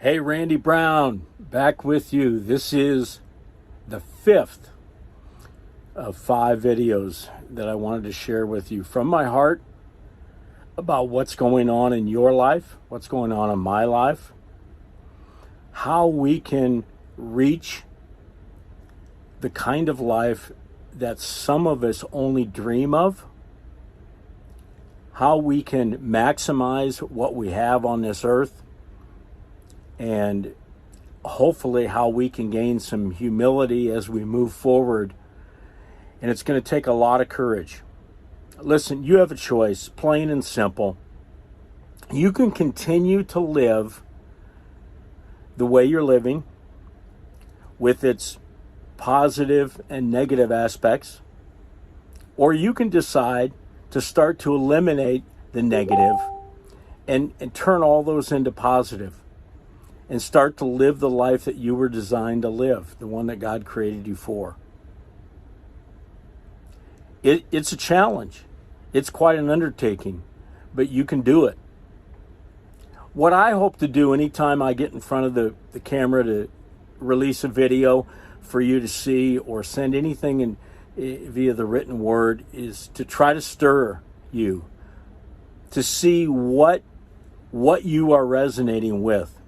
Hey, Randy Brown, back with you. This is the fifth of 5 videos that I wanted to share with you from my heart about what's going on in your life, what's going on in my life, how we can reach the kind of life that some of us only dream of, how we can maximize what we have on this earth, and hopefully how we can gain some humility as we move forward. And it's going to take a lot of courage. Listen, you have a choice, plain and simple. You can continue to live the way you're living with its positive and negative aspects, or you can decide to start to eliminate the negative and turn all those into positive and start to live the life that you were designed to live, the one that God created you for. It's a challenge. It's quite an undertaking, but you can do it. What I hope to do anytime I get in front of the camera to release a video for you to see or send anything via the written word is to try to stir you, to see what you are resonating with.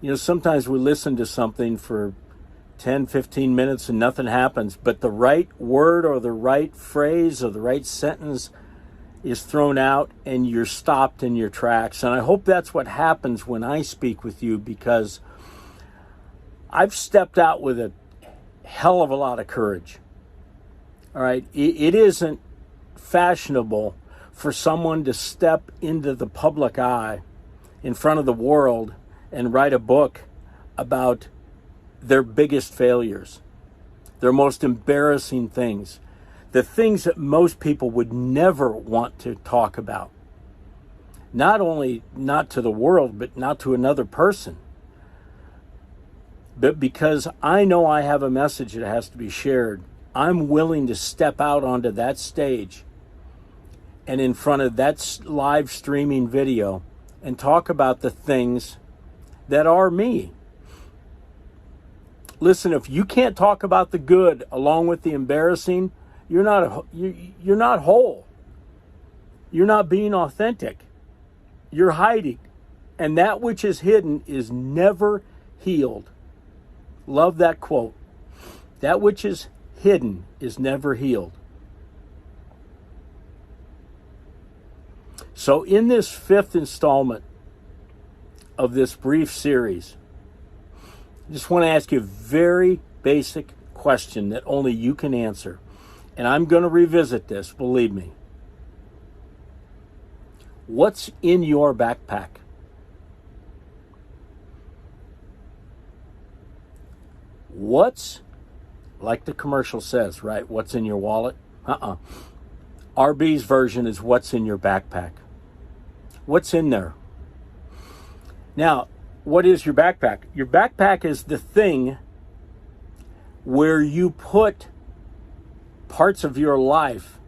You know, sometimes we listen to something for 10, 15 minutes and nothing happens, but the right word or the right phrase or the right sentence is thrown out and you're stopped in your tracks. And I hope that's what happens when I speak with you, because I've stepped out with a hell of a lot of courage. All right, it isn't fashionable for someone to step into the public eye in front of the world and write a book about their biggest failures, their most embarrassing things, the things that most people would never want to talk about. Not only not to the world, but not to another person. But because I know I have a message that has to be shared, I'm willing to step out onto that stage and in front of that live streaming video and talk about the things that are me. Listen, if you can't talk about the good along with the embarrassing, you're not whole. You're not being authentic. You're hiding. And that which is hidden is never healed. Love that quote. That which is hidden is never healed. So in this 5th installment of this brief series, I just want to ask you a very basic question that only you can answer. And I'm going to revisit this, believe me. What's in your backpack? What's, like the commercial says, right? What's in your wallet? RB's version is what's in your backpack. What's in there? Now, what is your backpack? Your backpack is the thing where you put parts of your life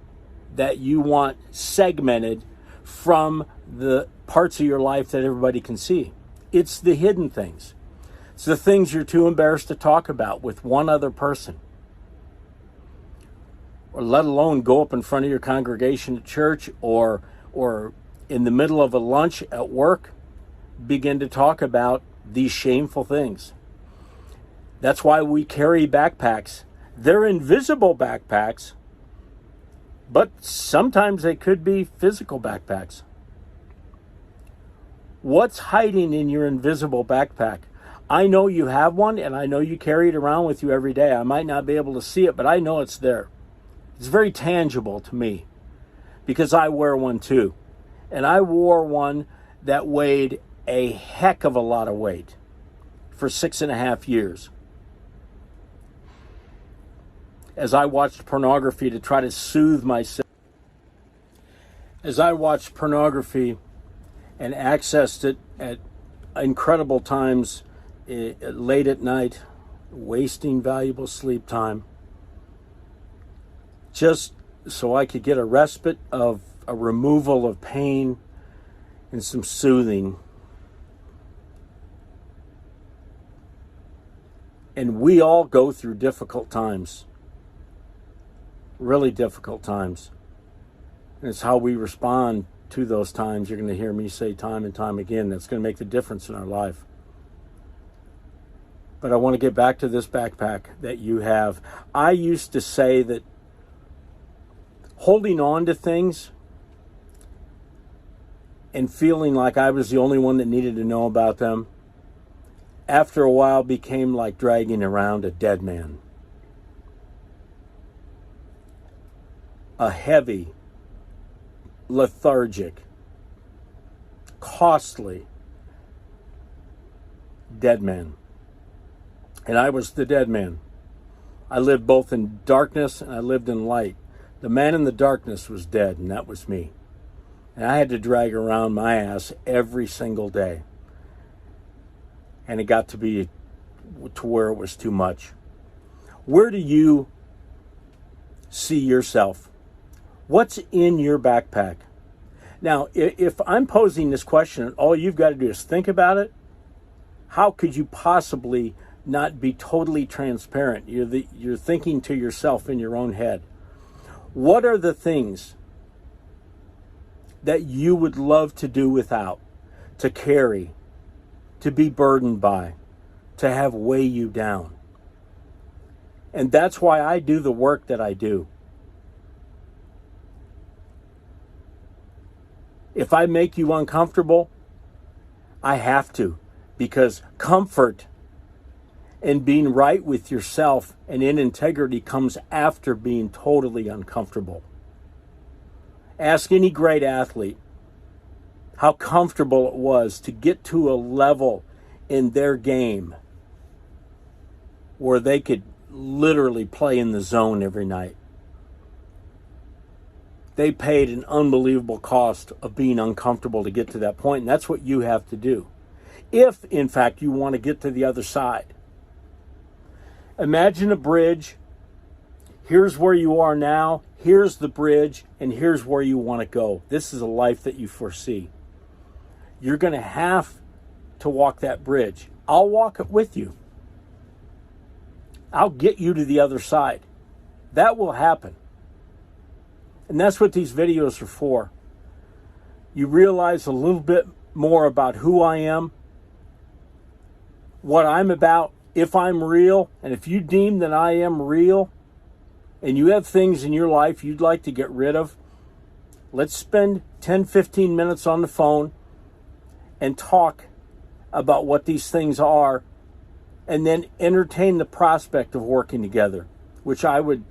that you want segmented from the parts of your life that everybody can see. It's the hidden things. It's the things you're too embarrassed to talk about with one other person, or let alone go up in front of your congregation at church or in the middle of a lunch at work, begin to talk about these shameful things. That's why we carry backpacks. They're invisible backpacks, but sometimes they could be physical backpacks. What's hiding in your invisible backpack? I know you have one, and I know you carry it around with you every day. I might not be able to see it, but I know it's there. It's very tangible to me because I wear one too. And I wore one that weighed a heck of a lot of weight for 6.5 years. As I watched pornography to try to soothe myself. As I watched pornography and accessed it at incredible times late at night, wasting valuable sleep time, just so I could get a respite of a removal of pain and some soothing. And we all go through difficult times, really difficult times. And it's how we respond to those times. You're going to hear me say time and time again, that's going to make the difference in our life. But I want to get back to this backpack that you have. I used to say that holding on to things and feeling like I was the only one that needed to know about them, after a while became like dragging around a dead man. A heavy, lethargic, costly dead man. And I was the dead man. I lived both in darkness and I lived in light. The man in the darkness was dead, and that was me. And I had to drag around my ass every single day. And it got to be to where it was too much. Where do you see yourself? What's in your backpack? Now, if I'm posing this question, all you've got to do is think about it. How could you possibly not be totally transparent? You're thinking to yourself in your own head. What are the things that you would love to do without, to carry, to be burdened by, to have weigh you down? And that's why I do the work that I do. If I make you uncomfortable, I have to, because comfort and being right with yourself and in integrity comes after being totally uncomfortable. Ask any great athlete how comfortable it was to get to a level in their game where they could literally play in the zone every night. They paid an unbelievable cost of being uncomfortable to get to that point, and that's what you have to do. If, in fact, you want to get to the other side. Imagine a bridge. Here's where you are now. Here's the bridge, and here's where you want to go. This is a life that you foresee. You're going to have to walk that bridge. I'll walk it with you. I'll get you to the other side. That will happen. And that's what these videos are for. You realize a little bit more about who I am, what I'm about, if I'm real, and if you deem that I am real, and you have things in your life you'd like to get rid of, let's spend 10, 15 minutes on the phone and talk about what these things are, and then entertain the prospect of working together, which I would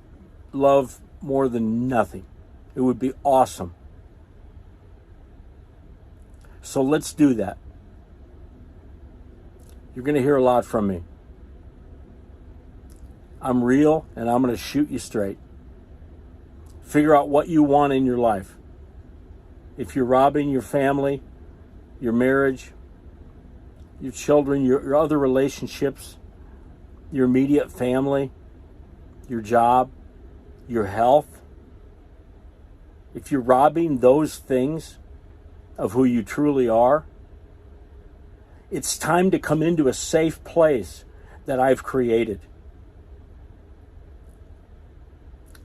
love more than nothing. It would be awesome. So let's do that. You're going to hear a lot from me. I'm real, and I'm going to shoot you straight. Figure out what you want in your life. If you're robbing your family, your marriage, your children, your other relationships, your immediate family, your job, your health, if you're robbing those things of who you truly are, it's time to come into a safe place that I've created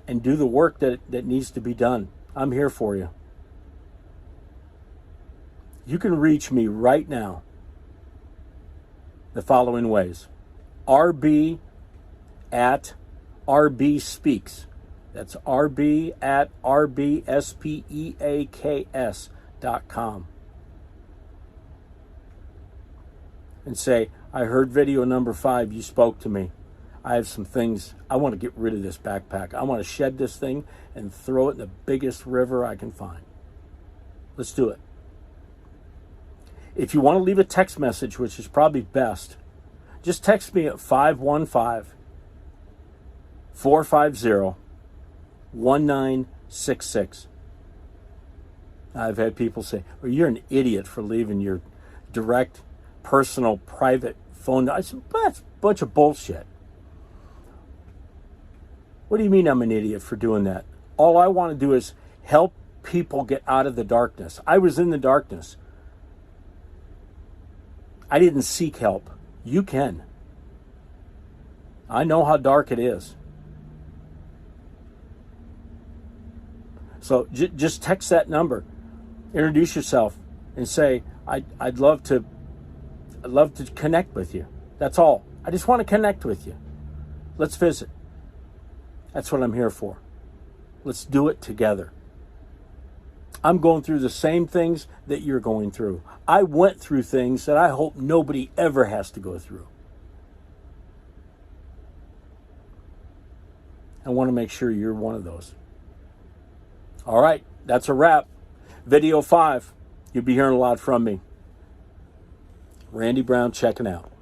and do the work that needs to be done. I'm here for you. You can reach me right now the following ways. RB at RB Speaks. That's RB at RBSpeaks.com. And say, I heard video number 5, you spoke to me. I have some things, I want to get rid of this backpack. I want to shed this thing and throw it in the biggest river I can find. Let's do it. If you want to leave a text message, which is probably best, just text me at 515-450-1966. I've had people say, well, you're an idiot for leaving your direct, personal, private phone. I said, that's a bunch of bullshit. What do you mean I'm an idiot for doing that? All I want to do is help people get out of the darkness. I was in the darkness. I didn't seek help. You can. I know how dark it is. So just text that number, introduce yourself, and say, I'd love to connect with you. That's all. I just want to connect with you. Let's visit. That's what I'm here for. Let's do it together. I'm going through the same things that you're going through. I went through things that I hope nobody ever has to go through. I want to make sure you're one of those. All right, that's a wrap. Video 5. You'll be hearing a lot from me. Randy Brown checking out.